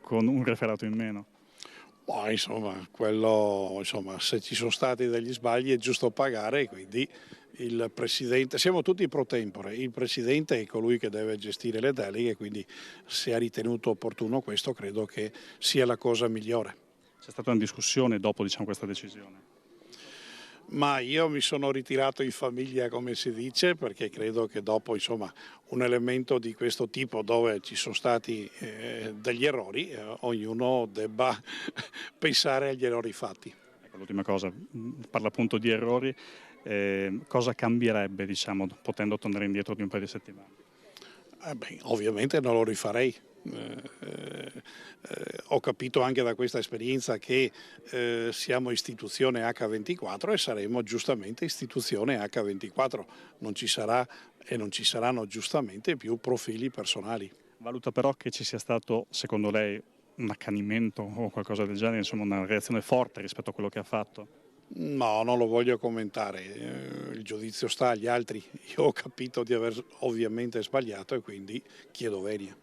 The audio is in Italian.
con un referato in meno. Ma quello, se ci sono stati degli sbagli è giusto pagare, quindi il Presidente, siamo tutti pro tempore, il Presidente è colui che deve gestire le deleghe, quindi se ha ritenuto opportuno questo credo che sia la cosa migliore. C'è stata una discussione dopo questa decisione? Ma io mi sono ritirato in famiglia, come si dice, perché credo che dopo un elemento di questo tipo dove ci sono stati degli errori, ognuno debba pensare agli errori fatti. Ecco, l'ultima cosa, parla appunto di errori, cosa cambierebbe potendo tornare indietro di un paio di settimane? Ovviamente non lo rifarei. Ho capito anche da questa esperienza che siamo istituzione H24 e saremo giustamente istituzione H24, non ci sarà e non ci saranno giustamente più profili personali. Valuta però che ci sia stato, secondo lei, un accanimento o qualcosa del genere, insomma una reazione forte rispetto a quello che ha fatto? No, non lo voglio commentare, il giudizio sta agli altri, io ho capito di aver ovviamente sbagliato e quindi chiedo venia.